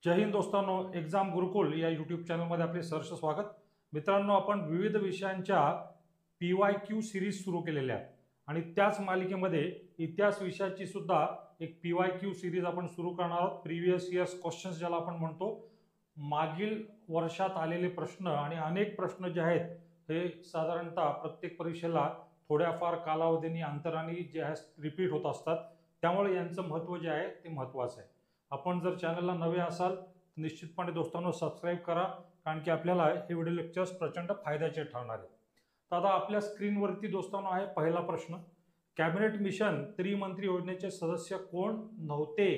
जय Hind दोस्तांनो, exam गुरुकुल या YouTube चॅनलमध्ये आपले सहर्ष स्वागत. मित्रांनो, आपण विविध विषयांच्या PYQ सिरीज सुरू केलेल्या आहेत आणि त्याच मालिकेमध्ये इतिहास विषयाची सुद्धा एक PYQ सिरीज आपण सुरू करणार आहोत. प्रिव्हियस इयर्स क्वेश्चन्स ज्याला आपण म्हणतो, मागील वर्षात आलेले प्रश्न आणि अनेक प्रश्न जे आहेत हे साधारणतः प्रत्येक परीक्षेला थोड्याफार कालावधीने अंतराने जे आहे रिपीट होत असतात. त्यामुळे यांचं महत्त्व जे आहे ते महत्त्वाचं आहे. आपण जर चॅनलला नवे असाल तर निश्चितपणे दोस्तांनो सबस्क्राईब करा, कारण की आपल्याला हे व्हिडिओ लेक्चर्स प्रचंड फायद्याचे ठरणार आहेत. तर आता आपल्या स्क्रीनवरती दोस्तांनो आहे पहिला प्रश्न. कॅबिनेट मिशन त्रिमंत्री योजनेचे सदस्य कोण नव्हते?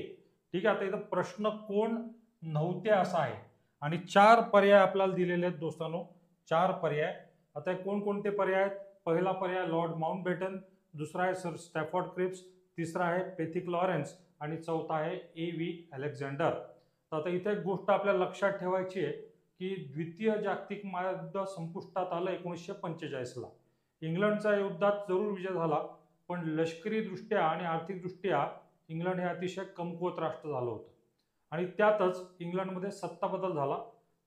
ठीक आहे, आता इथं प्रश्न कोण नव्हते असा आहे आणि चार पर्याय आपल्याला दिलेले आहेत दोस्तांनो. चार पर्याय. आता कोणकोणते पर्याय आहेत? पहिला पर्याय लॉर्ड माउंटबॅटन, दुसरा आहे सर स्टॅफर्ड क्रिप्स, तिसरा आहे पेथिक लॉरेन्स आणि चौथा आहे A.V. अलेक्झांडर. तर आता इथे एक गोष्ट आपल्याला लक्षात ठेवायची आहे की द्वितीय जागतिक महायुद्ध संपुष्टात आलं 1945ला. इंग्लंडच्या युद्धात जरूर विजय झाला, पण लष्करी दृष्ट्या आणि आर्थिकदृष्ट्या इंग्लंड हे अतिशय कमकुवत राष्ट्र झालं होतं आणि त्यातच इंग्लंडमध्ये सत्ता बदल झाला.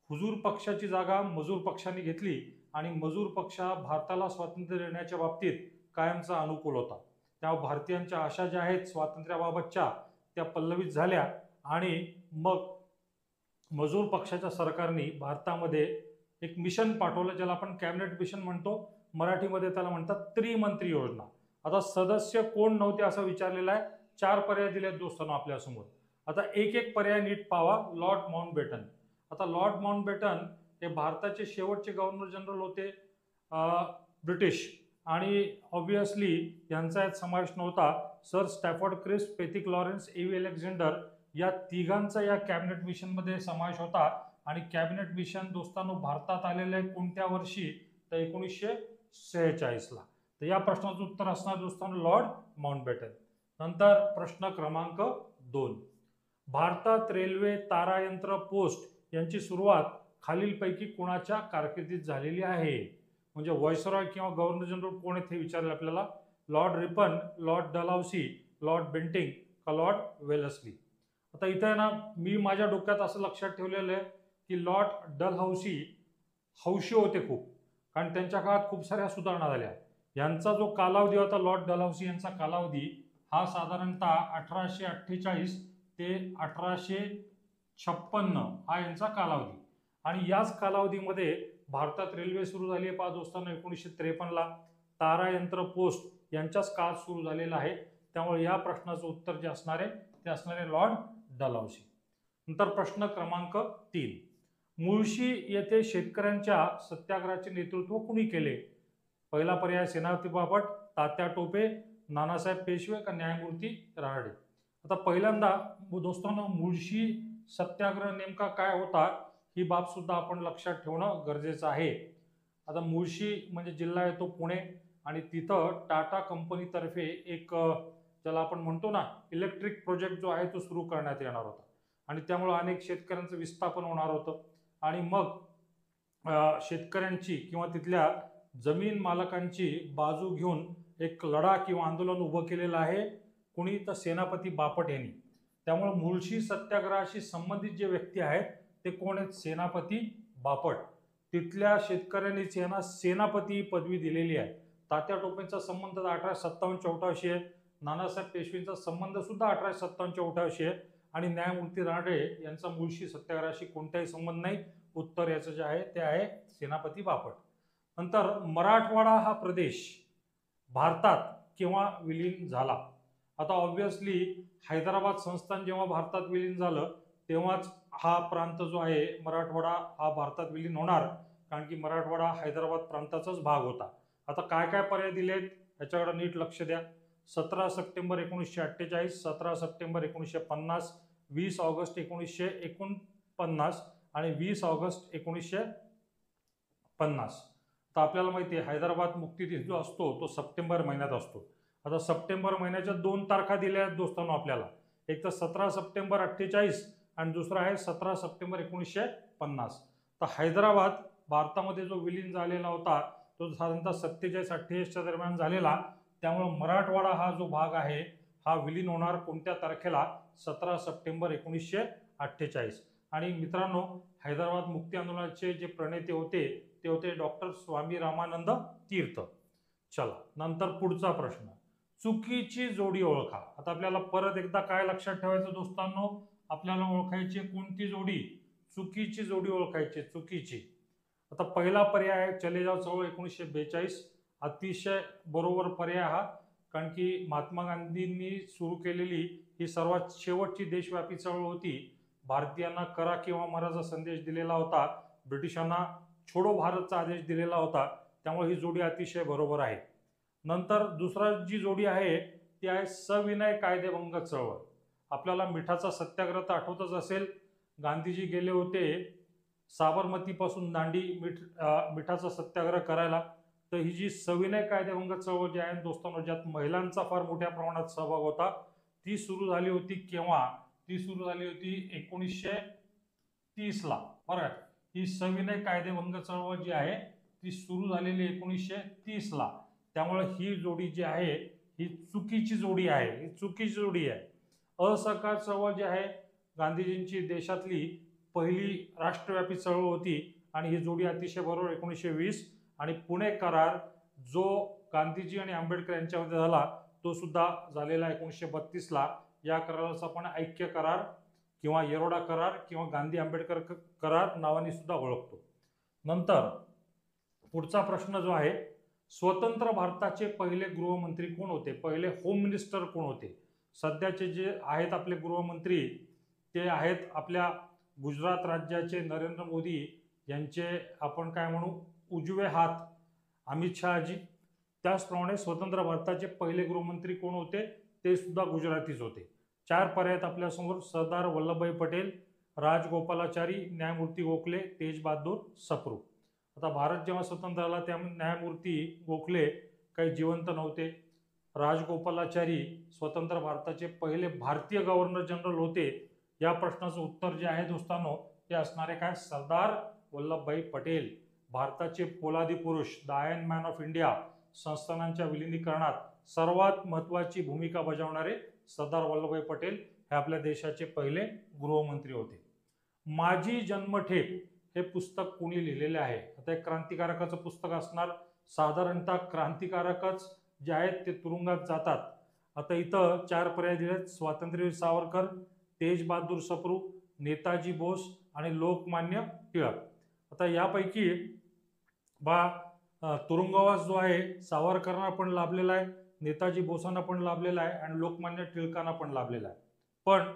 हुजूर पक्षाची जागा मजूर पक्षाने घेतली आणि मजूर पक्ष भारताला स्वातंत्र्य देण्याच्या बाबतीत कायमचा अनुकूल होता. त्या भारतीयांच्या आशा ज्या आहेत स्वातंत्र्याबाबतच्या त्या पल्लवित झाल्या आणि मग मजूर पक्षाच्या सरकारने भारतामध्ये एक मिशन पाठवलं, ज्याला आपण कॅबिनेट मिशन म्हणतो, मराठीमध्ये त्याला म्हणतात त्रिमंत्री योजना. आता सदस्य कोण नव्हते असं विचारलेलं आहे. चार पर्याय दिले आहेत दोस्तांनो आपल्यासमोर. आता एक एक पर्याय नीट पावा. Lord Mountbatten. आता लॉर्ड माउंटबॅटन हे भारताचे शेवटचे गव्हर्नर जनरल होते ब्रिटिश, आणि ऑब्विसली यांचा यात समावेश नव्हता. Sir Stafford Cripps, Pethick Lawrence, A.V. Alexander या तिघांचा या कॅबिनेट मिशनमध्ये समावेश होता. आणि कॅबिनेट मिशन दोस्तांनो भारतात आलेलं आहे कोणत्या वर्षी? तर 1946ला. तर या प्रश्नाचं उत्तर असणार दोस्तांनो लॉर्ड माउंटबॅटन. नंतर प्रश्न क्रमांक 2. भारतात रेल्वे, तारायंत्र, पोस्ट यांची सुरुवात खालीलपैकी कुणाच्या कारकिर्दीत झालेली आहे? म्हणजे व्हायसरॉय किंवा गव्हर्नर जनरल कोण आहेत हे विचारले आपल्याला. Lord Ripon, Lord Dalhousie, Lord Bentinck का लॉर्ड वेलस्ली? आता इथे ना मी माझ्या डोक्यात असं लक्षात ठेवलेलं आहे की लॉर्ड डलहौसी हौशी होते खूप, कारण त्यांच्या काळात खूप साऱ्या सुधारणा झाल्या. यांचा जो कालावधी होता लॉर्ड डलहौसी यांचा कालावधी हा साधारणतः 1848 ते 1856 हा यांचा कालावधी. आणि याच कालावधीमध्ये भारतात रेल्वे सुरू झाली आहे पहा दोस्तांनो 1953ला. तारायंत्र, पोस्ट यांच्याच काळात सुरू झालेला आहे. त्यामुळे या प्रश्नाचं उत्तर जे असणार आहे ते असणार आहे लॉर्ड डलहौसी. नंतर प्रश्न क्रमांक 3. मुळशी येथे शेतकऱ्यांच्या सत्याग्रहाचे नेतृत्व कुणी केले? पहिला पर्याय सेनापती बापट, तात्या टोपे, नानासाहेब पेशवे का न्यायमूर्ती रानडे? आता पहिल्यांदा दोस्तांनो मुळशी सत्याग्रह नेमका काय होता ही बाब सुद्धा आपण लक्षात ठेवणं गरजेचं आहे. आता मुळशी म्हणजे जिल्हा येतो पुणे आणि तिथं टाटा कंपनीतर्फे एक ज्याला आपण म्हणतो ना इलेक्ट्रिक प्रोजेक्ट जो आहे तो सुरू करण्यात येणार होता आणि त्यामुळे अनेक शेतकऱ्यांचं विस्थापन होणार होतं. आणि मग शेतकऱ्यांची किंवा तिथल्या जमीन मालकांची बाजू घेऊन एक लढा किंवा आंदोलन उभं केलेलं आहे कुणी? तर सेनापती बापट यांनी. त्यामुळे मुळशी सत्याग्रहाशी संबंधित जे व्यक्ती आहेत ते कोण आहेत? सेनापती बापट. तिथल्या शेतकऱ्यांनीच यांना सेनापती पदवी दिलेली आहे. तात्या टोपेंचा संबंध 1857-58 आहे. नानासाहेब पेशवेंचा संबंध सुद्धा 1857-58 आहे. आणि न्यायमूर्ती रानडे यांचा मुळशी सत्याग्रहाशी कोणताही संबंध नाही. उत्तर याचं जे आहे ते आहे सेनापती बापट. नंतर मराठवाडा हा प्रदेश भारतात केव्हा विलीन झाला? आता ऑब्विसली हैदराबाद संस्थान जेव्हा भारतात विलीन झालं तेव्हाच हा प्रांत जो आहे मराठवाडा हा भारतात विलीन होणार, कारण की मराठवाडा हैदराबाद प्रांताचाच भाग होता. आता काय काय पर्याय दिलेत याच्याकडे नीट लक्ष द्या. 17 सप्टेंबर 1948, 17 सप्टेंबर 1950, 20 ऑगस्ट 1949 आणि 20 ऑगस्ट 1950. तर आपल्याला माहिती आहे हैदराबाद मुक्ती दिन जो असतो तो सप्टेंबर महिन्यात असतो. आता सप्टेंबर महिन्याच्या 2 तारखा दिल्या आहेत दोस्तांनो आपल्याला. एक तर 17 सप्टेंबर 48 आणि दुसरा आहे 17 सप्टेंबर 1950. तर हैदराबाद भारतामध्ये जो विलीन झालेला होता तो साधारणतः 47-48च्या दरम्यान झालेला. त्यामुळे मराठवाडा हा जो भाग आहे हा विलीन होणार कोणत्या तारखेला? 17 सप्टेंबर 1948. आणि मित्रांनो, हैदराबाद मुक्ती आंदोलनाचे जे प्रणेते होते ते होते डॉक्टर स्वामी रामानंद तीर्थ. चला, नंतर पुढचा प्रश्न, चुकीची जोडी ओळखा. आता आपल्याला परत एकदा काय लक्षात ठेवायचं दोस्तांनो, आपल्याला ओळखायची कोणती जोडी? चुकीची जोडी ओळखायची, चुकीची. आता पहिला पर्याय आहे चले जाव चळवळ 1942. अतिशय बरोबर पर्याय हा, कारण की महात्मा गांधींनी सुरू केलेली ही सर्वात शेवटची देशव्यापी चळवळ होती. भारतीयांना करा किंवा मराचा संदेश दिलेला होता, ब्रिटिशांना छोडो भारतचा आदेश दिलेला होता, त्यामुळे ही जोडी अतिशय बरोबर आहे. नंतर दुसरा जी जोडी आहे ती आहे सविनय कायदेभंग चळवळ. आपल्याला मिठाचा सत्याग्रह तर आठवतच असेल. गांधीजी गेले होते साबरमतीपासून दांडी मिठाचा सत्याग्रह करायला. तर ही जी सविनय कायदेभंग चळवळ जी आहे दोस्तांनो, ज्यात महिलांचा फार मोठ्या प्रमाणात सहभाग होता, ती सुरू झाली होती केव्हा? ती सुरू झाली होती 1930 ला. बरं, ही सविनय कायदेभंग चळवळ जी आहे ती सुरू झालेली 1930 ला. त्यामुळे ही जोडी जी आहे ही चुकीची जोडी आहे, ही चुकीची जोडी आहे. असहकार चळवळ जी आहे गांधीजींची देशातली पहिली राष्ट्रव्यापी चळवळ होती आणि ही जोडी अतिशय बरोबर 1920. आणि पुणे करार जो गांधीजी आणि आंबेडकर यांच्यामध्ये झाला तो सुद्धा झालेला 1932 ला. या कराराचा आपण ऐक्य करार किंवा येरोडा करार किंवा गांधी आंबेडकर करार नावाने सुद्धा ओळखतो. नंतर पुढचा प्रश्न जो आहे, स्वतंत्र भारताचे पहिले गृहमंत्री कोण होते? पहिले होम मिनिस्टर कोण होते? सध्याचे जे आहेत आपले गृहमंत्री ते आहेत आपल्या गुजरात राज्याचे नरेंद्र मोदी यांचे आपण काय म्हणू उजवे हात अमित शहाजी. त्याचप्रमाणे स्वतंत्र भारताचे पहिले गृहमंत्री कोण होते? ते सुद्धा गुजरातीच होते. 4 पर्याय आहेत आपल्यासमोर, सरदार वल्लभभाई पटेल, राजगोपालाचारी, न्यायमूर्ती गोखले, तेज बहादूर सप्रू. आता भारत जेव्हा स्वतंत्र झाला त्या न्यायमूर्ती गोखले काही जिवंत नव्हते. राजगोपालाचारी स्वतंत्र भारताचे पहिले भारतीय गव्हर्नर जनरल होते. या प्रश्नाचं उत्तर जे आहे दोस्तांनो ते असणारे काय? सरदार वल्लभभाई पटेल. भारताचे पोलादी पुरुष, the iron man of India, संस्थानांच्या विलिनीकरणात सर्वात महत्वाची भूमिका बजावणारे सरदार वल्लभभाई पटेल हे आपल्या देशाचे पहिले गृहमंत्री होते. माझी जन्मठेप हे पुस्तक कोणी लिहिलेले आहे? आता एक क्रांतिकारकाचं पुस्तक असणार. साधारणतः क्रांतिकारकच जे आहेत ते तुरुंगात जातात. आता इथं 4 पर्याय दिलेत, स्वातंत्र्यवीर सावरकर, तेज बहादूर सप्रू, नेताजी बोस आणि लोकमान्य टिळक. आता यापैकी तुरुंगवास जो आहे सावरकरांना पण लाभलेला आहे, नेताजी बोसांना पण लाभलेला आहे आणि लोकमान्य टिळकांना पण लाभलेला आहे. पण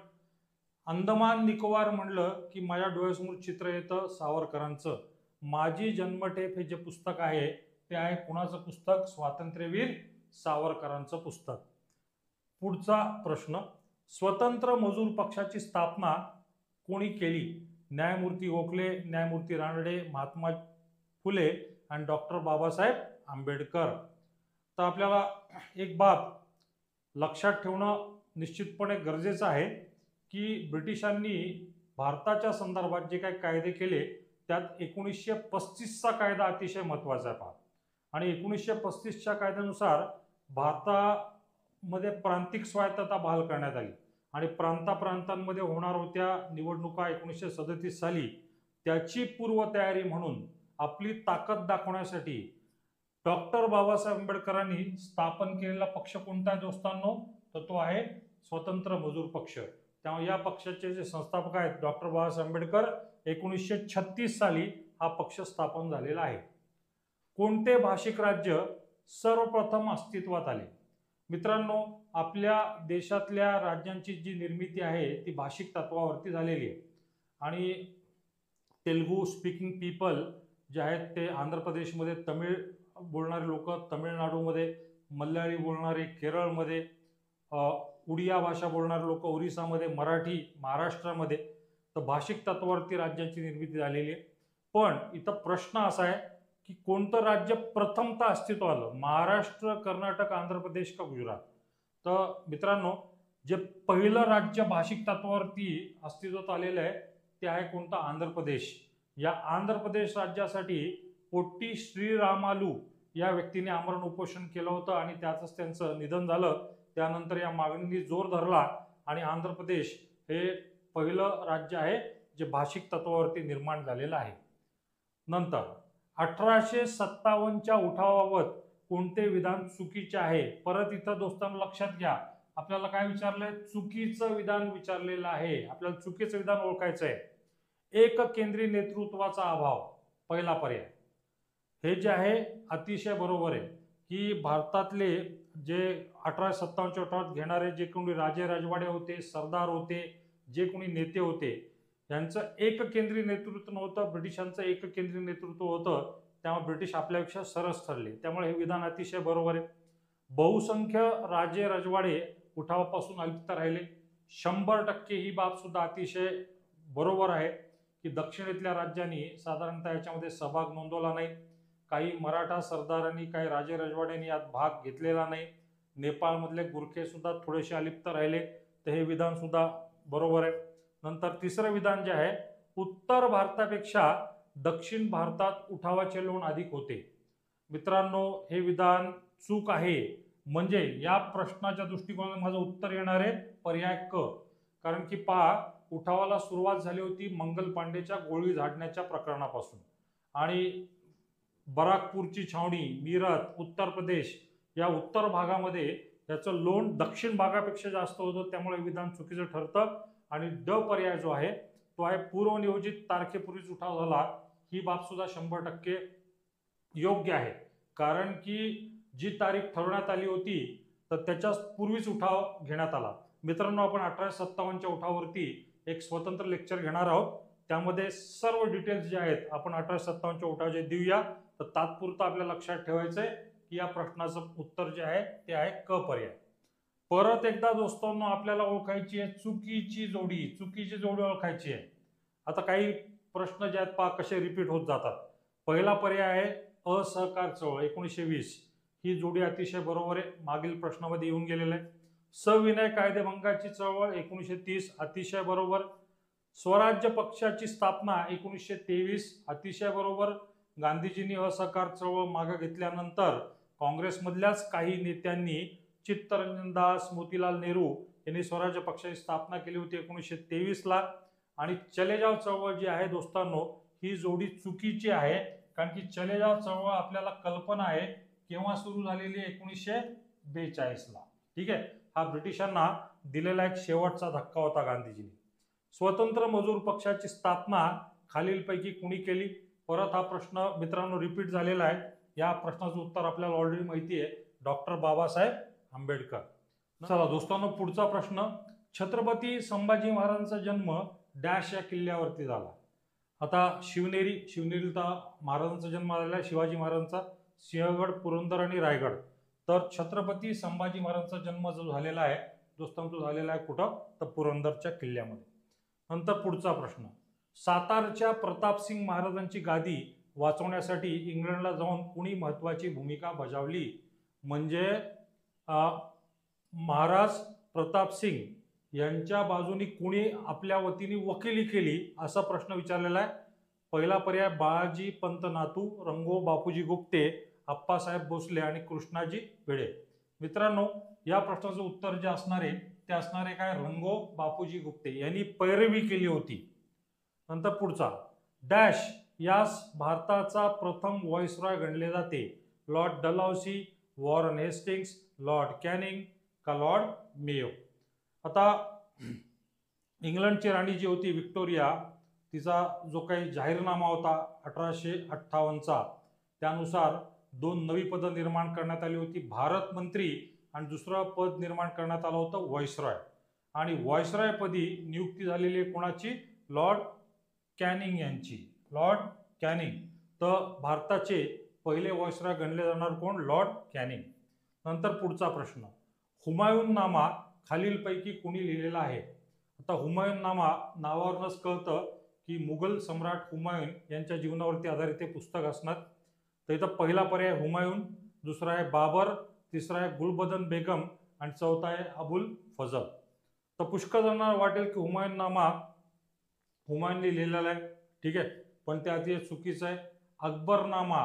अंदमान निकोबार म्हणलं की माझ्या डोळ्यासमोर चित्र येतं सावरकरांचं. माझी जन्मठेप हे जे पुस्तक आहे ते आहे कुणाचं पुस्तक? स्वातंत्र्यवीर सावरकरांचं पुस्तक. पुढचा प्रश्न, स्वतंत्र मजूर पक्षाची स्थापना कोणी केली? न्यायमूर्ती गोखले, न्यायमूर्ती रानडे, महात्मा फुले आणि डॉक्टर बाबासाहेब आंबेडकर. तर आपल्याला एक बाब लक्षात ठेवणं निश्चितपणे गरजेचं आहे की ब्रिटिशांनी भारताच्या संदर्भात जे काही कायदे केले त्यात 1935चा कायदा अतिशय महत्त्वाचा आहे पहा. आणि 1935च्या कायद्यानुसार भारतामध्ये प्रांतिक स्वायत्तता बहाल करण्यात आली आणि प्रांतांमध्ये होणार होत्या निवडणुका 1937 साली. त्याची पूर्वतयारी म्हणून आपली ताकद दाखवण्यासाठी डॉक्टर बाबासाहेब आंबेडकरांनी स्थापन केलेला पक्ष कोणता आहे दोस्तांनो? तर तो आहे स्वतंत्र मजूर पक्ष. त्यामुळे या पक्षाचे जे संस्थापक आहेत डॉक्टर बाबासाहेब आंबेडकर, 1936 साली हा पक्ष स्थापन झालेला आहे. कोणते भाषिक राज्य सर्वप्रथम अस्तित्वात आले? मित्रांनो, आपल्या देशातल्या राज्यांची जी निर्मिती आहे ती भाषिक तत्वावरती झालेली आहे. आणि तेलुगू स्पीकिंग पीपल जे आहेत ते आंध्र प्रदेशमध्ये, तमिळ बोलणारे लोक तमिळनाडूमध्ये, मल्याळी बोलणारे केरळमध्ये, उडिया भाषा बोलणारे लोक ओरिसामध्ये, मराठी महाराष्ट्रामध्ये. तर भाषिक तत्वावरती राज्यांची निर्मिती झालेली आहे. पण इथं प्रश्न असा आहे की कोणतं राज्य प्रथमतः अस्तित्वात आलं? महाराष्ट्र, कर्नाटक, आंध्र प्रदेश का गुजरात? तर मित्रांनो, जे पहिलं राज्य भाषिक तत्वावरती अस्तित्वात आलेलं आहे ते आहे कोणतं? आंध्र प्रदेश. या आंध्र प्रदेश राज्यासाठी पोट्टी श्रीरामालू या व्यक्तीने आमरण उपोषण केलं होतं आणि त्यातच त्यांचं निधन झालं. त्यानंतर या मागणीने जोर धरला आणि आंध्र प्रदेश हे पहिलं राज्य आहे जे भाषिक तत्वावरती निर्माण झालेलं आहे. नंतर 1857च्या उठावाबाबत कोणते विधान चुकीचे आहे? परत इथं दोस्तांनो लक्षात घ्या, आपल्याला काय विचारलंय? चुकीचं विधान विचारलेलं आहे. आपल्याला चुकीचं विधान ओळखायचं आहे. एक केंद्रीय नेतृत्वाचा अभाव, पहिला पर्याय. हे जे आहे अतिशय बरोबर आहे की भारतातले जे 1857च्या उठावात घेणारे जे कोणी राजे राजवाडे होते, सरदार होते, जे कोणी नेते होते, यांचं एक केंद्रीय नेतृत्व नव्हतं, ब्रिटिशांचं एक केंद्रीय नेतृत्व होतं. त्यामुळे ब्रिटिश आपल्यापेक्षा सरस ठरले. त्यामुळे हे विधान अतिशय बरोबर आहे. बहुसंख्य राजे राजवाडे उठावापासून अलिप्त राहिले, 100% ही बाब सुद्धा अतिशय बरोबर आहे की दक्षिणेतल्या राज्यांनी साधारणतः याच्यामध्ये सहभाग नोंदवला नाही. काही मराठा सरदारांनी, काही राजे राजवाड्यांनी यात भाग घेतलेला नाही. नेपाळमधले गुरखे सुद्धा थोडेसे अलिप्त राहिले, तर हे विधान सुद्धा बरोबर आहे. नंतर तिसरं विधान जे आहे, उत्तर भारतापेक्षा दक्षिण भारतात उठावाचे लोण अधिक होते. मित्रांनो, हे विधान चूक आहे. म्हणजे या प्रश्नाच्या दृष्टिकोनातून माझं उत्तर येणार आहे पर्याय क. कारण की पहा, उठावाला सुरुवात झाली होती मंगल पांडेच्या गोळी झाडण्याच्या प्रकरणापासून, आणि बराकपूरची छावणी, मीरत, उत्तर प्रदेश या उत्तर भागामध्ये याचं लोण दक्षिण भागापेक्षा जास्त होतं. त्यामुळे विधान चुकीचं ठरतं. आणि ड पर्याय जो आहे तो आहे पूर्वनियोजित तारखेपूर्वीच उठाव झाला. ही बाब सुद्धा 100% योग्य आहे. कारण की जी तारीख ठरवण्यात आली होती तर त्याच्या पूर्वीच उठाव घेण्यात आला. मित्रांनो, आपण 1857च्या उठावावरती एक स्वतंत्र लेक्चर घेणार आहोत. त्यामध्ये सर्व डिटेल्स जे आहेत आपण 1857च्या उठावाचे देऊया. तर तात्पुरतं आपल्या लक्षात ठेवायचंय की या प्रश्नाचं उत्तर जे आहे ते आहे क पर्याय. परत एकदा दोस्तांनो, आपल्याला ओळखायची आहे चुकीची जोडी. चुकीची जोडी ओळखायची आहे. आता काही प्रश्न जे आहेत पहा कसे रिपीट होत जातात. पहिला पर्याय आहे असहकार चळवळ 1920. ही जोडी अतिशय बरोबर आहे, मागील प्रश्नामध्ये येऊन गेलेलं आहे. सविनय कायदेभंगाची चळवळ 1930, अतिशय बरोबर. स्वराज्य पक्षाची स्थापना 1923, अतिशय बरोबर. गांधीजींनी असहकार चळवळ मागे घेतल्यानंतर काँग्रेसमधल्याच काही नेत्यांनी, चित्तरंजन दास, मोतीलाल नेहरू यांनी स्वराज्य पक्षाची स्थापना केली होती 1923ला. आणि चले जाव चळवळ जी आहे दोस्तांनो, ही जोडी चुकीची आहे. कारण की चले जाव चळवळ आपल्याला कल्पना आहे केव्हा सुरू झालेली, 1942ला. ठीक आहे, हा ब्रिटिशांना दिलेला एक शेवटचा धक्का होता गांधीजींनी. स्वतंत्र मजूर पक्षाची स्थापना खालीलपैकी कुणी केली? परत हा प्रश्न मित्रांनो रिपीट झालेला आहे. या प्रश्नाचं उत्तर आपल्याला ऑलरेडी माहिती आहे, डॉक्टर बाबासाहेब आंबेडकर. चला दोस्तांनो, पुढचा प्रश्न. छत्रपती संभाजी महाराजांचा जन्म डॅश या किल्ल्यावरती झाला. आता शिवनेरीचा महाराजांचा जन्म झालेला आहे, शिवाजी महाराजांचा, सिंहगड, पुरंदर आणि रायगड. तर छत्रपती संभाजी महाराजांचा जन्म जो झालेला आहे दोस्तांनो, तो झालेला आहे कुठं? तर पुरंदरच्या किल्ल्यामध्ये. नंतर पुढचा प्रश्न. सातारच्या प्रतापसिंग महाराजांची गादी वाचवण्यासाठी इंग्लंडला जाऊन कुणी महत्वाची भूमिका बजावली? म्हणजे महाराज प्रतापसिंग यांच्या बाजूनी कुणी आपल्या वतीने वकिली केली, असा प्रश्न विचारलेला आहे. पहिला पर्याय बाळाजी पंत नातू, रंगो बापूजी गुप्ते, अप्पासाहेब भोसले आणि कृष्णाजी भिडे. मित्रांनो, या प्रश्नाचं उत्तर जे असणार आहे ते असणार आहे काय? रंगो बापूजी गुप्ते यांनी पैरवी केली होती. नंतर पुढचा. डॅश यास भारताचा प्रथम व्हॉइसरॉय गणले जाते? Lord Dalhousie, Warren Hastings, Lord Canning का लॉर्ड मेयो? आता इंग्लंडची राणी जी होती विक्टोरिया, तिचा जो काही जाहीरनामा होता 1858चा, त्यानुसार 2 नवी पदं निर्माण करण्यात आली होती, भारत मंत्री आणि दुसरं पद निर्माण करण्यात आलं होतं व्हॉइसरॉय. आणि व्हॉइसरॉय पदी नियुक्ती झालेली कोणाची? लॉर्ड कॅनिंग यांची. Lord Canning. तर भारताचे पहिले व्हॉइसरॉय गणले जाणार कोण? Lord Canning. नंतर पुढचा प्रश्न. हुमायून नामा खालीलपैकी कुणी लिहिलेला आहे? आता हुमायून नामा नावावरूनच कळतं की मुघल सम्राट हुमायून यांच्या जीवनावरती आधारित हे पुस्तक असणार. तर इथं पहिला पर्याय हुमायून, दुसरा आहे बाबर, तिसरा आहे गुलबदन बेगम आणि चौथा आहे अबुल फजल. तर पुष्कळ जणांना वाटेल की हुमायून नामा हुमायूनने लिहिलेला आहे. ठीक आहे, पण ते अतिशय चुकीचं आहे. अकबरनामा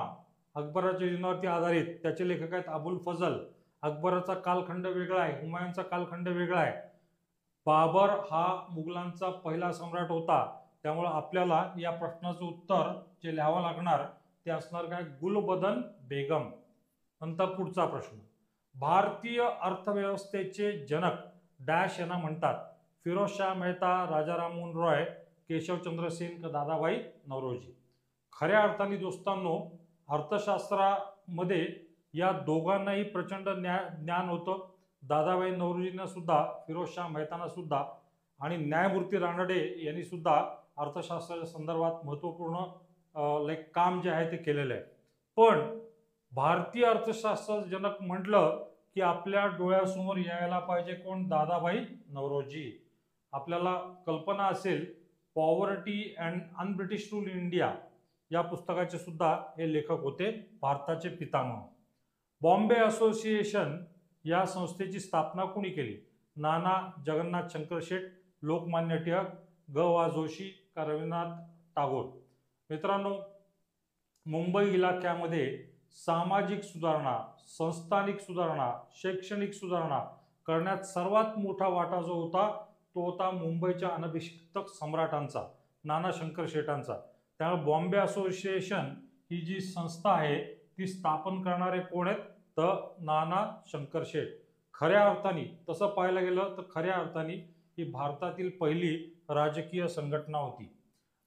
अकबराच्या जीवनावरती आधारित, त्याचे लेखक आहेत अबुल फजल. अकबराचा कालखंड वेगळा आहे, हुमायूनचा कालखंड वेगळा आहे. बाबर हा मुघलांचा पहिला सम्राट होता, त्यामुळे आपल्याला या प्रश्नाचं उत्तर जे लिहावं लागणार ते असणार काय, गुलबदन बेगम. नंतर पुढचा प्रश्न, भारतीय अर्थव्यवस्थेचे जनक डॅश यांना म्हणतात, फिरोजशाह मेहता, राजाराम मोहन रॉय, केशवचंद्र सेन का दादाभाई नौरोजी. खऱ्या अर्थाने दोस्तांनो, अर्थशास्त्रामध्ये या दोघांनाही प्रचंड ज्ञान होतं. दादाभाई नौरोजींना सुद्धा, फिरोजशाह मेहताना सुद्धा आणि न्यायमूर्ती रानडे यांनी सुद्धा अर्थशास्त्राच्या संदर्भात महत्त्वपूर्ण काम जे आहे ते केलेलं आहे. पण भारतीय अर्थशास्त्राचं जनक म्हटलं की आपल्या डोळ्यासमोर यायला पाहिजे कोण, दादाभाई नौरोजी. आपल्याला कल्पना असेल, poverty and un-British rule in India या पुस्तकाचे सुद्धा हे लेखक होते, भारताचे पितामह. बॉम्बे असोसिएशन या संस्थेची स्थापना कोणी केली, नाना जगन्नाथ शंकर शेठ, लोकमान्य टिळक, ग वा जोशी का रवींद्रनाथ टागोर. मित्रांनो, मुंबई इलाख्यामध्ये सामाजिक सुधारणा, संस्थानिक सुधारणा, शैक्षणिक सुधारणा करण्यात सर्वात मोठा वाटा जो होता तो होता मुंबईच्या अनभिषिक्त सम्राटांचा, नाना शंकर शेठांचा. त्यामुळे बॉम्बे असोसिएशन ही जी संस्था आहे ती स्थापन करणारे कोण आहेत, तर नाना शंकर शेठ. खऱ्या अर्थाने तसं पाहायला गेलं तर खऱ्या अर्थाने ही भारतातील पहिली राजकीय संघटना होती.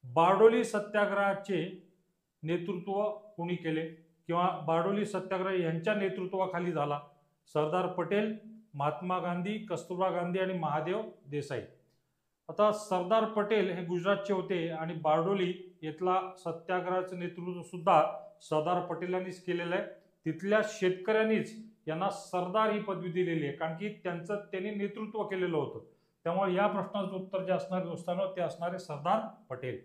बारडोली सत्याग्रहाचे नेतृत्व कोणी केले किंवा बारडोली सत्याग्रह यांच्या नेतृत्वाखाली झाला, सरदार पटेल, महात्मा गांधी, कस्तुरबा गांधी आणि महादेव देसाई. आता सरदार पटेल हे गुजरातचे होते आणि बारडोली येथला सत्याग्रहाचं नेतृत्व सुद्धा सरदार पटेलांनीच केलेलं आहे. तिथल्या शेतकऱ्यांनीच यांना सरदार ही पदवी दिलेली आहे, कारण की त्यांनी नेतृत्व केलेलं होतं. त्यामुळे या प्रश्नाचं उत्तर जे असणार दोस्तांनो ते असणार आहे सरदार पटेल.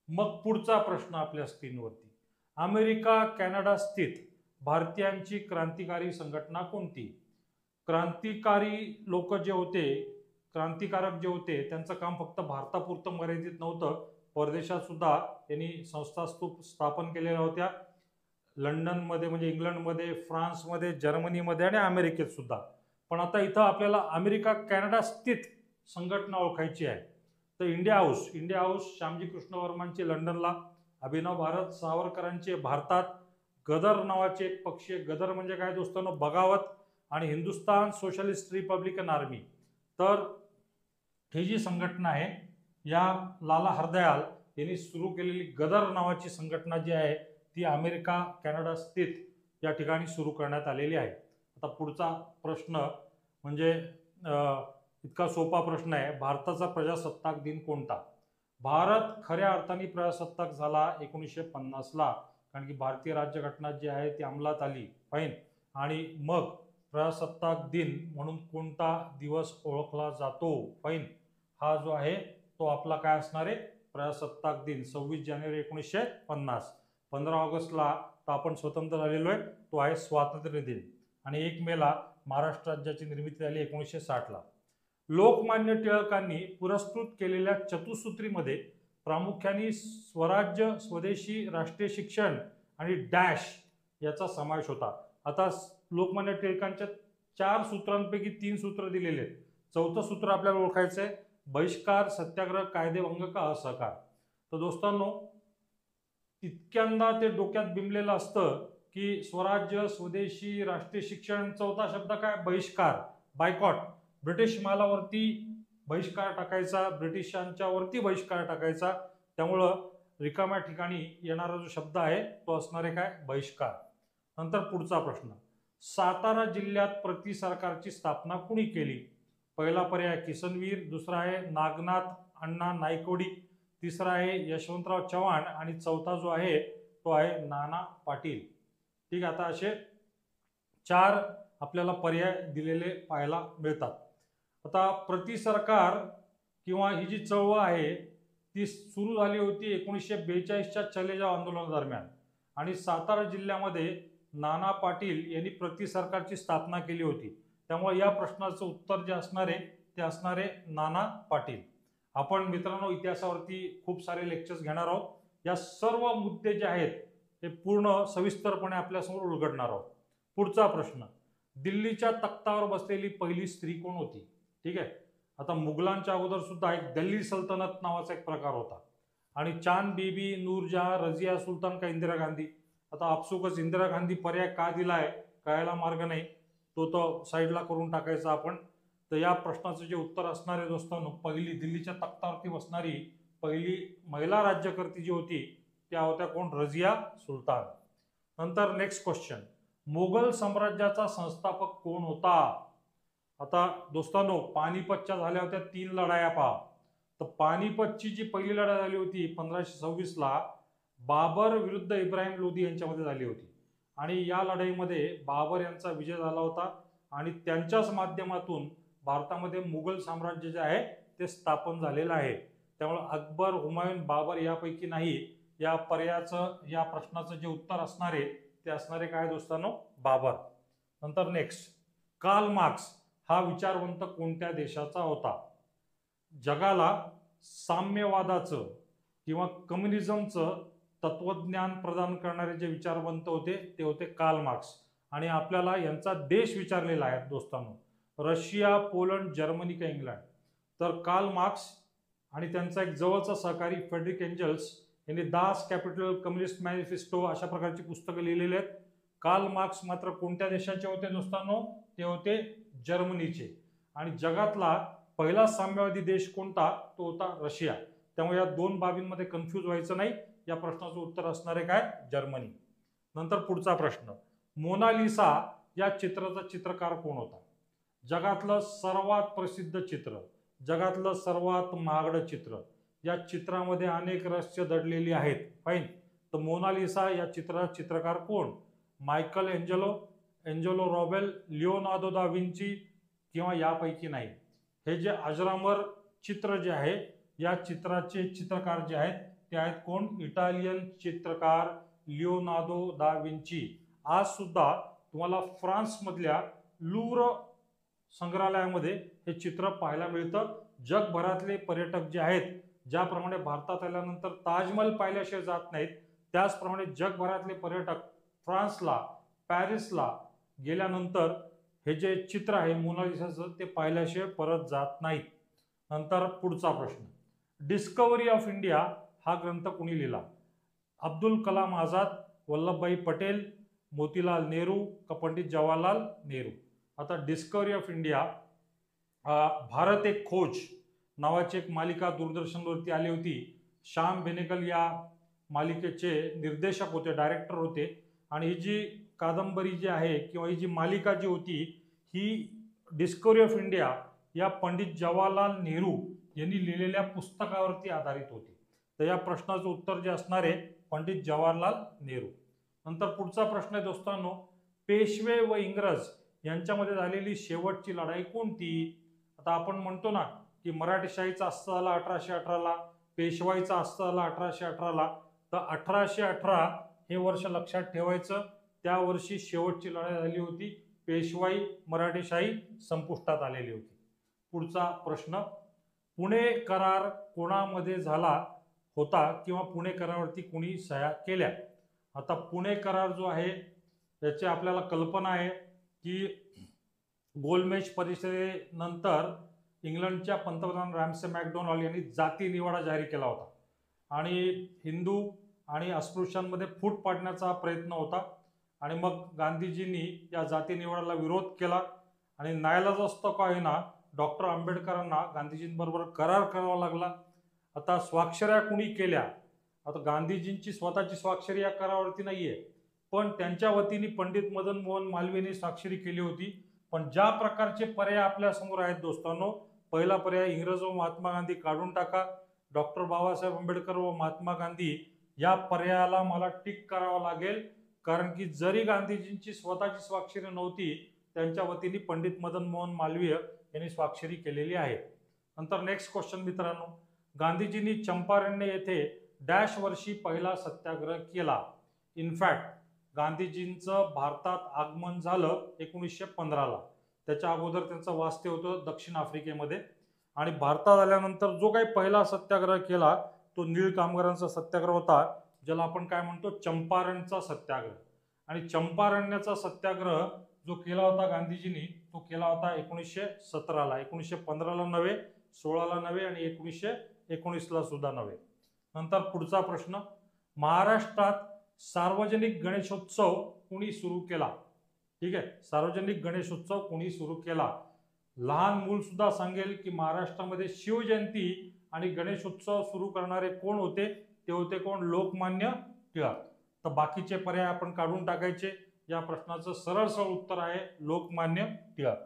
मग पुढचा प्रश्न आपल्या स्क्रीनवरती, अमेरिका कॅनडा स्थित भारतीयांची क्रांतिकारी संघटना कोणती. क्रांतिकारी लोक जे होते, क्रांतिकारक जे होते, त्यांचं काम फक्त भारतापुरतं मर्यादित नव्हतं, परदेशात सुद्धा त्यांनी संस्था स्थापन केलेल्या होत्या. लंडनमध्ये म्हणजे इंग्लंडमध्ये, फ्रान्समध्ये, जर्मनीमध्ये आणि अमेरिकेत सुद्धा. पण आता इथं आपल्याला अमेरिका कॅनडा स्थित संघटना ओळखायची आहे. तर इंडिया हाऊस श्यामजी कृष्ण वर्मांचे लंडनला, अभिनव भारत सावरकरांचे भारतात, गदर नावाचे एक पक्ष, गदर म्हणजे काय दोस्तांनो, बगावत, आणि हिंदुस्तान सोशलिस्ट रिपब्लिकन आर्मी. तर ही जी संघटना आहे या लाला हरदयाल यांनी सुरू केलेली गदर नावाची संघटना जी आहे ती अमेरिका कॅनडा स्थित या ठिकाणी सुरू करण्यात आलेली आहे. आता पुढचा प्रश्न म्हणजे इतका सोपा प्रश्न आहे, भारताचा प्रजासत्ताक दिन कोणता. भारत खऱ्या अर्थाने प्रजासत्ताक झाला 1950ला, कारण की भारतीय राज्यघटना जी आहे ती अंमलात आली, फाईन. आणि मग प्रजासत्ताक दिन म्हणून कोणता दिवस ओळखला जातो, फाईन. हा जो आहे तो आपला काय असणार आहे, प्रजासत्ताक दिन 26 जानेवारी 1950. 15 ऑगस्टला तर आपण स्वतंत्र झालेलो आहे, तो आहे स्वातंत्र्य दिन. आणि 1 मेला महाराष्ट्र राज्याची निर्मिती झाली 1960ला. लोकमान्य टिळकांनी पुरस्कृत केलेल्या चतुसूत्रीमध्ये प्रामुख्याने स्वराज्य, स्वदेशी, राष्ट्रीय शिक्षण आणि डॅश याचा समावेश होता. आता लोकमान्य टिळकांच्या 4 सूत्रांपैकी 3 सूत्र दिलेले आहेत. 4थं सूत्र आपल्याला ओळखायचं आहे, बहिष्कार, सत्याग्रह, कायदेभंग का असहकार. तर दोस्तांनो, इतक्यांदा ते डोक्यात बिंबलेलं असतं की स्वराज्य, स्वदेशी, राष्ट्रीय शिक्षण, 4था शब्द काय, बहिष्कार, बायकॉट. ब्रिटिश मालावरती बहिष्कार टाकायचा, ब्रिटिशांच्या वरती बहिष्कार टाकायचा. त्यामुळं रिकाम्या ठिकाणी येणारा जो शब्द आहे तो असणार आहे काय, बहिष्कार. नंतर पुढचा प्रश्न, सातारा जिल्ह्यात प्रति सरकारची स्थापना कुणी केली. पहिला पर्याय किसनवीर, दुसरा आहे नागनाथ अण्णा नायकवडी, तिसरा आहे यशवंतराव चव्हाण आणि 4था जो आहे तो आहे नाना पाटील. ठीक आहे, आता असे 4 आपल्याला पर्याय दिलेले पाहायला मिळतात. आता प्रति सरकार किंवा ही जी चळवळ आहे ती सुरू झाली होती 1942च्या चलेजाव आंदोलनादरम्यान आणि सातारा जिल्ह्यामध्ये नाना पाटील यांनी प्रति सरकारची स्थापना केली होती. त्यामुळे या प्रश्नाचं उत्तर जे असणार आहे ते असणार आहे नाना पाटील. आपण मित्रांनो इतिहासावरती खूप सारे लेक्चर्स घेणार आहोत. या सर्व मुद्दे जे आहेत ते पूर्ण सविस्तरपणे आपल्यासमोर उलगडणार आहोत. पुढचा प्रश्न, दिल्लीच्या तख्तावर बसलेली पहिली स्त्री कोण होती. ठीक आहे, आता मुघलांच्या अगोदर सुद्धा एक दिल्ली सल्तनत नावाचा एक प्रकार होता. आणि चांद बीबी, नूरजहां, रजिया सुलतान का इंदिरा गांधी? आता आपसुकच इंदिरा गांधी पर्याय का दिलाय कळायला मार्ग नाही, तो साईडला करून टाकायचा आपण. तर या प्रश्नाचं जे उत्तर असणार आहे दोस्तांनो, पहिली दिल्लीच्या तख्तावरती बसणारी पहिली महिला राज्यकर्ती जी होती त्या होत्या कोण? रजिया सुलतान. नंतर नेक्स्ट क्वेश्चन, मोगल साम्राज्याचा संस्थापक कोण होता? आता दोस्तांनो, पानिपतच्या झाल्या होत्या 3 लढाया पहा. तर पानिपतची जी पहिली लढाई झाली होती 1526 ला बाबर विरुद्ध इब्राहिम लोधी यांच्यामध्ये झाली होती आणि या लढाईमध्ये बाबर यांचा विजय झाला होता आणि त्यांच्याच माध्यमातून भारतामध्ये मुघल साम्राज्य जे आहे ते स्थापन झालेलं आहे. त्यामुळे अकबर, हुमायून, बाबर यापैकी नाही. या पर्यायाचं, या प्रश्नाचं जे उत्तर असणार आहे ते असणारे काय दोस्तांनो? बाबर. नंतर नेक्स्ट, कार्ल मार्क्स हा विचारवंत कोणत्या देशाचा होता? जगाला साम्यवादाचं किंवा कम्युनिझमचं तत्वज्ञान प्रदान करणारे जे विचारवंत होते ते होते कार्ल मार्क्स. आणि आपल्याला यांचा देश विचारलेला आहे दोस्तांनो, रशिया, पोलंड, जर्मनी का इंग्लंड? तर कार्ल मार्क्स आणि त्यांचा एक जवळचा सहकारी फ्रेडरिक एंजल्स यांनी दास कॅपिटल, कम्युनिस्ट मॅनिफेस्टो अशा प्रकारची पुस्तकं लिहिलेली आहेत. कार्ल मार्क्स मात्र कोणत्या देशाचे होते दोस्तांनो? ते होते जर्मनीचे. आणि जगातला पहिला साम्यवादी देश कोणता? तो होता रशिया. त्यामुळे या दोन बाबींमध्ये कन्फ्यूज व्हायचं नाही. या प्रश्नाचं उत्तर असणार आहे काय? जर्मनी. नंतर पुढचा प्रश्न, मोनालिसा या चित्राचा चित्रकार कोण होता? जगातलं सर्वात प्रसिद्ध चित्र, जगातलं सर्वात महागडं चित्र, या चित्रामध्ये अनेक रहस्य दडलेली आहेत. फाईन. तर मोनालिसा या चित्राचा चित्रकार कोण? मायकल एंजेलो, एंजेलो रॉबेल, लिओनार्दो दा विंची किंवा यापैकी नाही? हे जे अजरामर चित्र जे आहे या चित्राचे चित्रकार जे आहेत ते आहेत कोण? इटालियन चित्रकार लिओनार्दो दा विंची. आज सुद्धा तुम्हाला फ्रान्स मधल्या लूव्र संग्रहालयामध्ये हे चित्र पाहायला मिळतं. जगभरातले पर्यटक जे आहेत, ज्याप्रमाणे भारतात आल्यानंतर ताजमहल पाहिल्याशिवाय जात नाहीत, त्याचप्रमाणे जगभरातले पर्यटक फ्रान्सला, पॅरिसला गेल्यानंतर हे जे चित्र आहे मोनालिसाचं ते पाहिल्याशिवाय परत जात नाहीत. नंतर पुढचा प्रश्न, डिस्कवरी ऑफ इंडिया हा ग्रंथ कुणी लिहिला? अब्दुल कलाम आझाद, वल्लभभाई पटेल, मोतीलाल नेहरू का पंडित जवाहरलाल नेहरू? आता डिस्कवरी ऑफ इंडिया, भारत एक खोज नावाची एक मालिका दूरदर्शनवरती आली होती. श्याम बेनेगल या मालिकेचे निर्देशक होते, डायरेक्टर होते. आणि ही जी कादंबरी जी आहे किंवा ही जी मालिका जी होती ही डिस्कवरी ऑफ इंडिया या पंडित जवाहरलाल नेहरू यांनी लिहिलेल्या पुस्तकावरती आधारित होती. तर या प्रश्नाचं उत्तर जे असणार आहे पंडित जवाहरलाल नेहरू. नंतर पुढचा प्रश्न आहे दोस्तांनो, पेशवे व इंग्रज यांच्यामध्ये झालेली शेवटची लढाई कोणती? आता आपण म्हणतो ना की मराठेशाहीचा अस्त झाला 1818ला, पेशवाईचा अस्त झाला 1818ला. तर 1818 हे वर्ष लक्षात ठेवायचं. त्या वर्षी शेवटची लढाई झाली होती, पेशवाई मराठेशाही संपुष्टात आलेली होती. पुढचा प्रश्न, पुणे करार कोणामध्ये झाला होता किंवा पुणे करारावरती कुणी सह्या केल्या? आता पुणे करार जो आहे याची आपल्याला कल्पना आहे की गोलमेज परिषदेनंतर इंग्लंडच्या पंतप्रधान रॅमसे मॅकडोनाल्ड यांनी जाती निवाडा जाहीर केला होता आणि हिंदू आणि अस्पृश्यांमध्ये फूट पाडण्याचा प्रयत्न होता. आणि मग गांधीजींनी या जाती निवाडाला विरोध केला आणि नाईलाजास्तव का होईना डॉक्टर आंबेडकरांना गांधीजींबरोबर करार करावा लागला. आता स्वाक्षऱ्या कुणी केल्या? आता गांधीजींची स्वतःची स्वाक्षरी या करारावरती नाहीये, पण त्यांच्या वतीने पंडित मदन मोहन मालवीयने स्वाक्षरी केली होती. पण ज्या प्रकारचे पर्याय आपल्या समोर आहेत दोस्तांनो, पहिला पर्याय इंग्रज व महात्मा गांधी काढून टाका, डॉक्टर बाबासाहेब आंबेडकर व महात्मा गांधी या पर्यायाला मला टिक करावं लागेल, कारण की जरी गांधीजींची स्वतःची स्वाक्षरी नव्हती त्यांच्या वतीने पंडित मदन मोहन मालवीय यांनी स्वाक्षरी केलेली आहे. नंतर नेक्स्ट क्वेश्चन मित्रांनो, गांधीजींनी चंपारण्य येथे डॅश वर्षी पहिला सत्याग्रह केला? इनफॅक्ट गांधीजींचं भारतात आगमन झालं 1915ला. त्याच्या अगोदर त्यांचं वास्तव्य होतं दक्षिण आफ्रिकेमध्ये. आणि भारतात आल्यानंतर जो काही पहिला सत्याग्रह केला तो नीळ कामगारांचा सत्याग्रह होता, ज्याला आपण काय म्हणतो चंपारणचा सत्याग्रह. आणि चंपारण्याचा सत्याग्रह जो केला होता गांधीजींनी तो केला होता 1917ला. 1915ला नव्हे, 16ला नव्हे आणि 1919ला सुद्धा नव्हे. नंतर पुढचा प्रश्न, महाराष्ट्रात सार्वजनिक गणेशोत्सव कुणी सुरू केला? ठीक आहे, सार्वजनिक गणेशोत्सव कुणी सुरू केला? लहान मूल सुद्धा सांगेल की महाराष्ट्रामध्ये शिवजयंती आणि गणेशोत्सव सुरू करणारे कोण होते? ते होते कोण? लोकमान्य टिळक. तर बाकीचे पर्याय आपण काढून टाकायचे. या प्रश्नाचं सरळ सरळ उत्तर आहे लोकमान्य टिळक.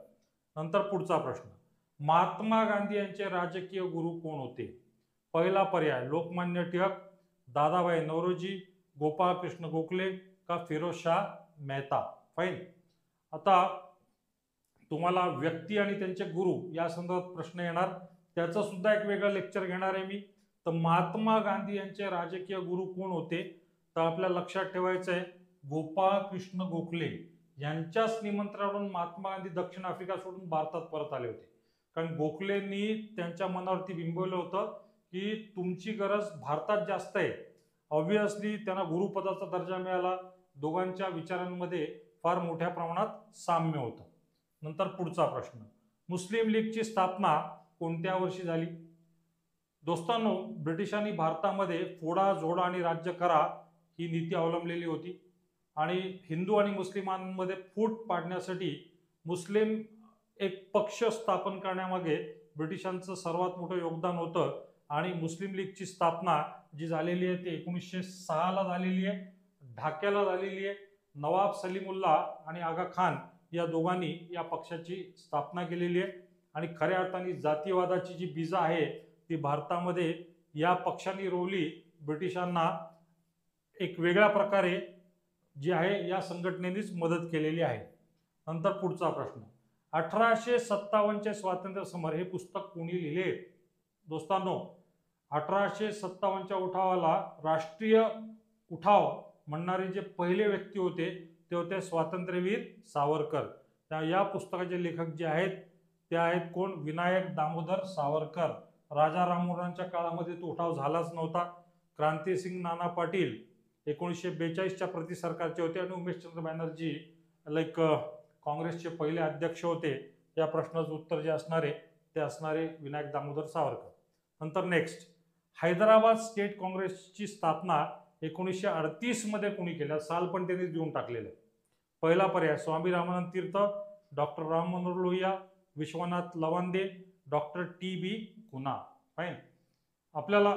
नंतर पुढचा प्रश्न, महात्मा गांधी यांचे राजकीय गुरु कोण होते? पहिला पर्याय लोकमान्य टिळक, दादाभाई नौरोजी, गोपाळकृष्ण गोखले का फिरोजशाह मेहता. फाईन. आता तुम्हाला व्यक्ती आणि त्यांचे गुरु या संदर्भात प्रश्न येणार, त्याचं सुद्धा एक वेगळं लेक्चर घेणार आहे मी. तर महात्मा गांधी यांचे राजकीय गुरु कोण होते? तर आपल्याला लक्षात ठेवायचं आहे गोपाळकृष्ण गोखले यांच्याच निमंत्रणावरून महात्मा गांधी दक्षिण आफ्रिका सोडून भारतात परत आले होते. कारण गोखलेंनी त्यांच्या मनावरती बिंबवलं होतं की तुमची गरज भारतात जास्त आहे. ऑब्व्हियसली त्यांना गुरुपदाचा दर्जा मिळाला. दोघांच्या विचारांमध्ये फार मोठ्या प्रमाणात साम्य होतं. नंतर पुढचा प्रश्न, मुस्लिम लीगची स्थापना कोणत्या वर्षी झाली? दोस्तांनो, ब्रिटिशांनी भारतामध्ये फोडा जोडा आणि राज्य करा ही नीती अवलंबलेली होती आणि हिंदू आणि मुस्लिमांमध्ये फूट पाडण्यासाठी मुस्लिम एक पक्ष स्थापन करण्यामागे ब्रिटिशांचं सर्वात मोठं योगदान होतं. आणि मुस्लिम लीगची स्थापना जी झालेली आहे ती 1906 ला झालेली आहे, ढाक्याला झालेली आहे. नवाब सलीमुल्ला आणि आगा खान या दोघांनी या पक्षाची स्थापना केलेली आहे. आणि खऱ्या अर्थाने जातीयवादाची जी बीज आहे ती भारतामध्ये या पक्षांनी रोवली. ब्रिटिशांना एक वेगळ्या प्रकारे जी आहे या संघटनेनेच मदत केलेली आहे. नंतर पुढचा प्रश्न, 1857चे स्वातंत्र्य समर हे पुस्तक कोणी लिहिले? दोस्तांनो, 1857च्या उठावाला राष्ट्रीय उठाव म्हणणारे जे पहिले व्यक्ती होते ते होते स्वातंत्र्यवीर सावरकर. त्या या पुस्तकाचे लेखक जे आहेत ते आहेत कोण? विनायक दामोदर सावरकर. राजा राममोहनच्या काळामध्ये तो उठाव झालाच नव्हता. क्रांतिसिंग नाना पाटील 1942च्या प्रति सरकारचे होते आणि उमेशचंद्र बॅनर्जी काँग्रेसचे पहिले अध्यक्ष होते. या प्रश्नाचं उत्तर जे असणारे ते असणारे विनायक दामोदर सावरकर. नंतर नेक्स्ट, हैदराबाद स्टेट काँग्रेसची स्थापना 1938 मध्ये कोणी केल्या? साल पण त्यांनी देऊन टाकलेलं. पहिला पर्याय Swami Ramanand Tirth, doctor Ram Manohar Lohia, Vishwanath Lawande, doctor T B. Cunha. Fine. आपल्याला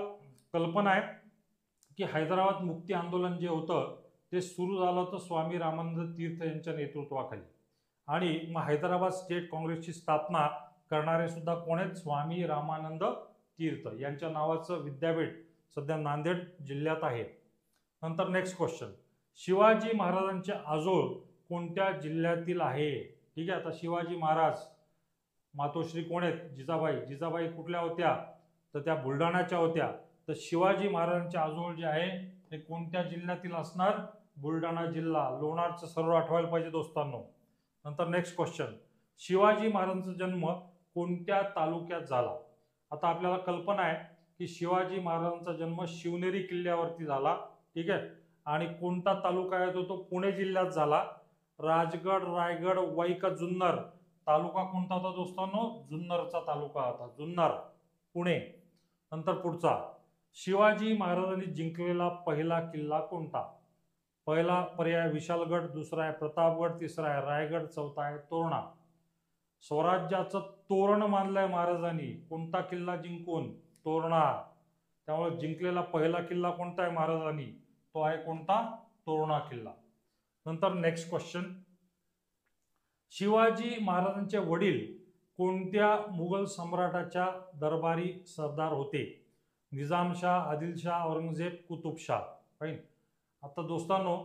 कल्पना आहे की हैदराबाद मुक्ती आंदोलन जे होतं ते सुरू झालं होतं स्वामी रामानंद तीर्थ यांच्या नेतृत्वाखाली. आणि मग हैदराबाद स्टेट काँग्रेसची स्थापना करणारे सुद्धा कोण आहेत? स्वामी रामानंद तीर्थ. यांच्या नावाचं विद्यापीठ सध्या नांदेड जिल्ह्यात आहे. नंतर नेक्स्ट क्वेश्चन, शिवाजी महाराजांचे आजोळ कोणत्या जिल्ह्यातील आहे? ठीक आहे, आता शिवाजी महाराज मातोश्री कोण आहेत? जिजाबाई. जिजाबाई कुठल्या होत्या? तर त्या बुलढाण्याच्या होत्या. तर शिवाजी महाराजांचे आजोळ जे आहे ते कोणत्या जिल्ह्यातील असणार? बुलढाणा जिल्हा. लोणारचं सर्व आठवायला पाहिजे दोस्तांनो. नंतर नेक्स्ट क्वेश्चन, शिवाजी महाराजांचा जन्म कोणत्या तालुक्यात झाला? आता आपल्याला कल्पना आहे की शिवाजी महाराजांचा जन्म शिवनेरी किल्ल्यावरती झाला. ठीक आहे, आणि कोणता तालुका आहे तो? पुणे जिल्ह्यात झाला. राजगड, रायगड, वाई का जुन्नर? तालुका कोणता होता दोस्तांनो? जुन्नरचा तालुका होता. जुन्नर, पुणे. नंतर पुढचा, शिवाजी महाराजांनी जिंकलेला पहिला किल्ला कोणता? पहिला पर्याय विशालगड, दुसरा आहे प्रतापगड, तिसरा आहे रायगड, चौथा आहे तोरणा. स्वराज्याचं तोरण मानलंय महाराजांनी. कोणता किल्ला जिंकून? तोरणा. त्यामुळे जिंकलेला पहिला किल्ला कोणता आहे महाराजांनी? तो आहे कोणता? तोरणा किल्ला. नंतर नेक्स्ट क्वेश्चन, शिवाजी महाराजांचे वडील कोणत्या मुघल सम्राटाच्या दरबारी सरदार होते? निजामशाह, आदिलशाह, औरंगजेब, कुतुबशाह. राईट. आता दोस्तांनो,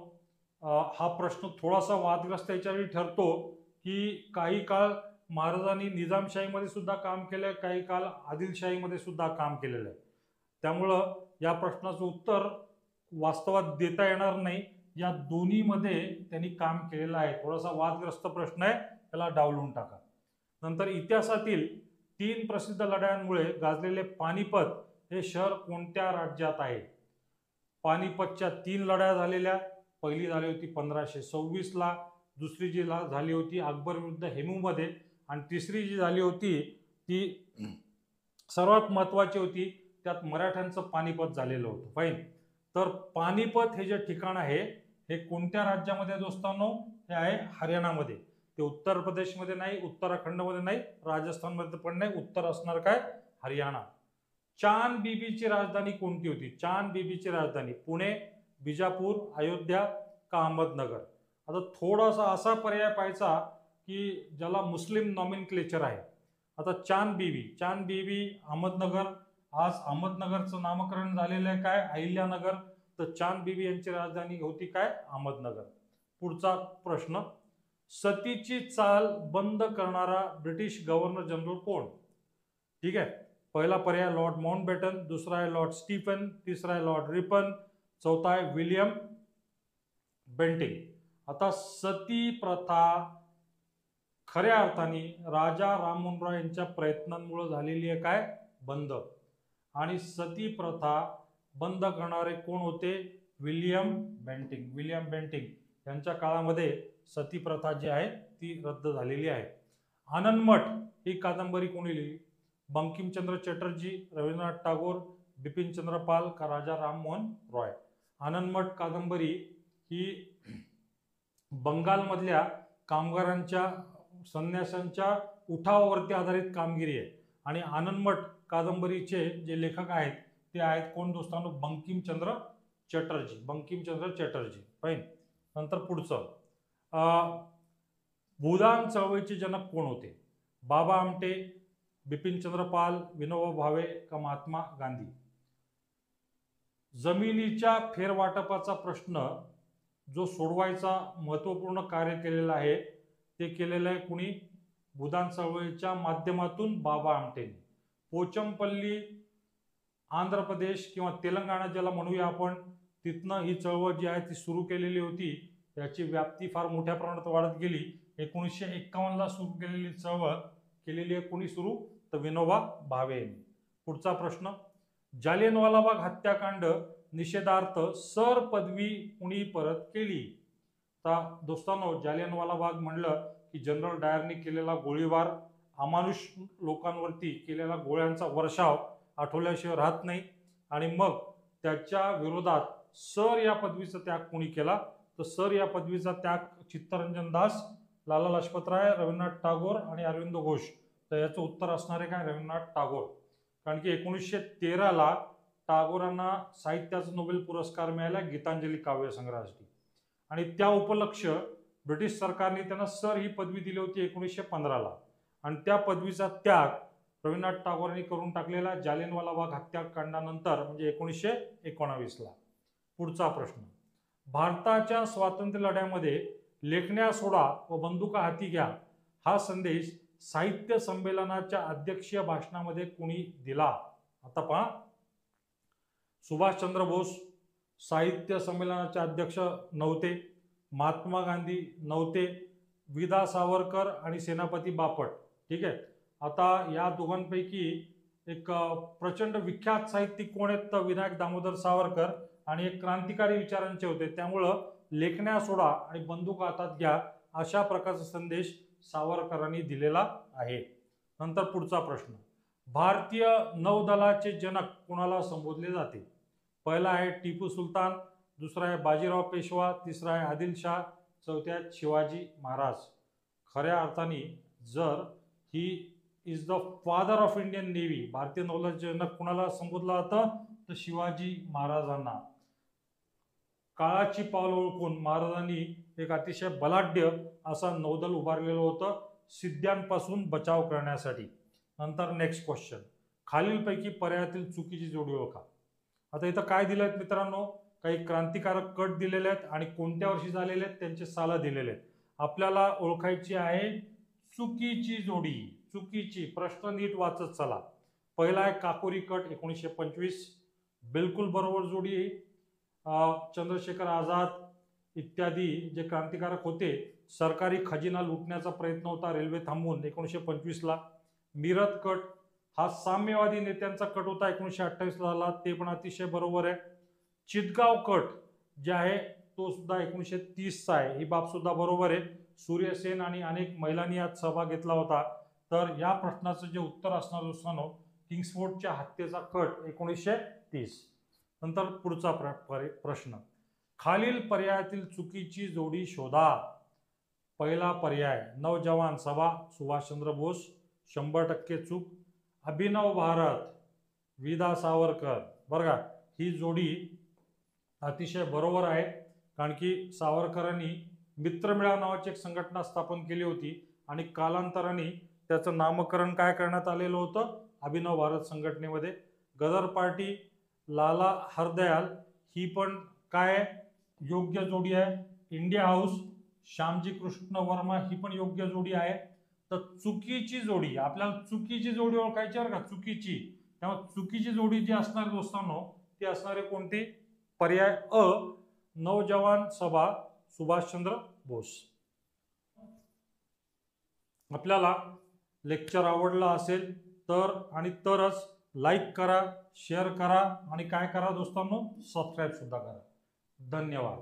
हा प्रश्न थोडासा वादग्रस्त याच्यावेळी ठरतो की काही काळ महाराजांनी निजामशाहीमध्ये सुद्धा काम केलंय, काही काळ आदिलशाहीमध्ये सुद्धा काम केलेलं आहे. त्यामुळं या प्रश्नाचं उत्तर वास्तवात देता येणार नाही. या दोन्हीमध्ये त्यांनी काम केलेलं आहे. थोडासा वादग्रस्त प्रश्न आहे, त्याला डावलून टाका. नंतर इतिहासातील 3 प्रसिद्ध लढायांमुळे गाजलेले पानिपत हे शहर कोणत्या राज्यात आहे? पानिपतच्या 3 लढाया झालेल्या. पहिली झाली होती 1526 ला, दुसरी जी झाली होती अकबर विरुद्ध हेमूमध्ये, आणि तिसरी जी झाली होती ती सर्वात महत्वाची होती त्यात मराठ्यांचं पानिपत झालेलं होतं. फाईन. तर पानिपत हे जे ठिकाण आहे हे कोणत्या राज्यामध्ये दोस्तांनो? हे आहे हरियाणामध्ये. ते उत्तर प्रदेशमध्ये नाही, उत्तराखंडमध्ये नाही, राजस्थानमध्ये पण नाही. उत्तर असणार काय? हरियाणा. चांद बीबीची राजधानी कोणती होती? चांद बीबीची राजधानी पुणे, बिजापूर, अयोध्या का अहमदनगर? आता थोडासा असा पर्याय पाहायचा की ज्याला मुस्लिम नॉमेनक्लेचर आहे. आता चांद बीबी अहमदनगर. आज अहमदनगरचं नामकरण झालेलं आहे काय? अहिल्यानगर. तर चांद बीबी यांची राजधानी होती काय? अहमदनगर. पुढचा प्रश्न, सतीची चाल बंद करणारा ब्रिटिश गव्हर्नर जनरल कोण? ठीक आहे. पहिला पर्याय लॉर्ड माउंटबॅटन, दुसरा आहे लॉर्ड स्टीफन, तिसरा आहे लॉर्ड रिपन, चौथा आहे विलियम बेंटिंग. आता सती प्रथा खऱ्या अर्थाने राजा राममोहन रॉय यांच्या प्रयत्नांमुळे झालेली आहे काय? बंद. आणि सती प्रथा बंद करणारे कोण होते? विलियम बेंटिंग यांच्या काळामध्ये सती प्रथा जी आहे ती रद्द झालेली आहे. आनंदमठ ही कादंबरी कोणी लिहिली? बंकिमचंद्र चटर्जी, रवींद्रनाथ टागोर, बिपिनचंद्र पाल का राजा राममोहन रॉय? आनंदमठ कादंबरी ही बंगालमधल्या कामगारांच्या संन्याशांच्या उठावावरती आधारित कामगिरी आहे. आणि आनंदमठ कादंबरीचे जे लेखक आहेत ते आहेत कोण दोस्तांनो? बंकिमचंद्र चटर्जी. फाईन. नंतर पुढचं, भूदान चळवळीचे जनक कोण होते? बाबा आमटे, बिपिनचंद्र पाल, विनोबा भावे का महात्मा गांधी? जमिनीच्या फेरवाटपाचा प्रश्न जो सोडवायचा महत्वपूर्ण कार्य केलेलं आहे ते केलेलं आहे कुणी? भूदान चळवळीच्या माध्यमातून बाबा आमटेंनी. पोचमपल्ली आंध्र प्रदेश किंवा तेलंगणा ज्याला म्हणूया आपण, तिथनं ही चळवळ जी आहे ती सुरू केलेली होती. याची व्याप्ती फार मोठ्या प्रमाणात वाढत गेली. 1951ला सुरू केलेली चळवळ केलेली आहे कोणी सुरू? तर विनोबा भावे यांनी. पुढचा प्रश्न, जालियनवाला बाग हत्याकांड निषेधार्थ सर पदवी कुणी परत केली? तर दोस्तांनो, जालियनवाला बाग म्हणलं की जनरल डायरनी केलेला गोळीबार, अमानुष लोकांवरती केलेला गोळ्यांचा वर्षाव आठवल्याशिवाय राहत नाही. आणि मग त्याच्या विरोधात सर या पदवीचा त्याग कोणी केला? तर सर या पदवीचा त्याग चित्तरंजन दास, लाला लजपतराय, रवींद्रनाथ टागोर आणि अरविंद घोष. तर याचं उत्तर असणार आहे काय? रवींद्रनाथ टागोर. कारण की 1913ला टागोरांना साहित्याचा नोबेल पुरस्कार मिळाला गीतांजली काव्यसंग्रहासाठी. आणि त्या उपलक्ष ब्रिटिश सरकारने त्यांना सर ही पदवी दिली होती 1915ला. आणि त्या पदवीचा त्याग रवींद्रनाथ टागोरांनी करून टाकलेला जालियनवाला बाग हत्याकांडानंतर म्हणजे 1919ला. पुढचा प्रश्न, भारताच्या स्वातंत्र्य लढ्यामध्ये लेखण्या सोडा व बंदुका हाती घ्या हा संदेश साहित्य संमेलनाच्या अध्यक्षीय भाषणामध्ये कुणी दिला? आता पहा, सुभाषचंद्र बोस साहित्य संमेलनाचे अध्यक्ष नव्हते, महात्मा गांधी नव्हते, विदा सावरकर आणि सेनापती बापट. ठीक आहे. आता या दोघांपैकी एक प्रचंड विख्यात साहित्यिक कोण आहेत? तर विनायक दामोदर सावरकर. आणि एक क्रांतिकारी विचारांचे होते. त्यामुळं लेखण्या सोडा आणि बंदूक हातात घ्या अशा प्रकारचा संदेश सावरकरांनी दिलेला आहे. नंतर पुढचा प्रश्न, भारतीय नौदलाचे जनक कोणाला संबोधले जाते? पहिला आहे टिपू सुलतान, दुसरा आहे बाजीराव पेशवा, तिसरा आहे आदिलशाह, चौथ्या शिवाजी महाराज. खऱ्या अर्थाने जर he is the father of Indian navy, भारतीय नौदलाचे जनक कोणाला संबोधलं जातं? तर शिवाजी महाराजांना. काळाची पावलं ओळखून महाराजांनी एक अतिशय बलाढ्य असा नौदल उभारलेलं होतं सिद्ध्यांपासून बचाव करण्यासाठी. नंतर नेक्स्ट क्वेश्चन, खालीलपैकी पर्यायातील चुकीची जोडी ओळखा. आता इथं काय दिलं आहेत मित्रांनो? काही क्रांतिकारक कट दिलेले आहेत आणि कोणत्या वर्षी झालेले आहेत त्यांचे साल दिलेले आहेत. आपल्याला ओळखायची आहे चुकीची जोडी. चुकीची. प्रश्न नीट वाचत चला. पहिला आहे काकोरी कट 1925, बिलकुल बरोबर जोडी आहे. चंद्रशेखर आझाद इत्यादी जे क्रांतिकारक होते, सरकारी खजिना लुटण्याचा प्रयत्न होता रेल्वे थांबवून 1925ला. मिरत कट हा साम्यवादी नेत्यांचा कट होता 1928ला झाला, ते पण अतिशय बरोबर आहे. चितगाव कट जे आहे तो सुद्धा 1930चा आहे, ही बाब सुद्धा बरोबर आहे. सूर्यसेन आणि अनेक महिलांनी यात सहभाग घेतला होता. तर या प्रश्नाचं जे उत्तर असणार असताना की किंग्सफोर्डच्या हत्येचा कट 1930. नंतर पुढचा प्रश्न, खालील पर्यायातील चुकीची जोडी शोधा. पहिला पर्याय नवजवान सभा सुभाषचंद्र बोस, 100% चूक. अभिनव भारत विदा सावरकर, बरं का, ही जोडी अतिशय बरोबर आहे, कारण की सावरकरांनी मित्रमेळा नावाची एक संघटना स्थापन केली होती आणि कालांतराने त्याचं नामकरण काय करण्यात आलेलं होतं, अभिनव भारत संघटनेमध्ये. गदर पार्टी लाला हरदयाल ही पण काय योग्य जोडी आहे. इंडिया हाऊस श्यामजी कृष्ण वर्मा ही पण योग्य जोडी आहे. तर चुकीची जोडी, आपल्याला चुकीची जोडी ओळखायची बरं का, चुकीची. त्यामुळे चुकीची जोडी जी असणार दोस्तांनो ती असणारे कोणती, पर्याय अ नवजवान सभा सुभाषचंद्र बोस. आपल्याला लेक्चर आवडला असेल तरच लाईक करा, शेअर करा आणि काय करा दोस्तांनो, सबस्क्राईब सुद्धा करा. धन्यवाद.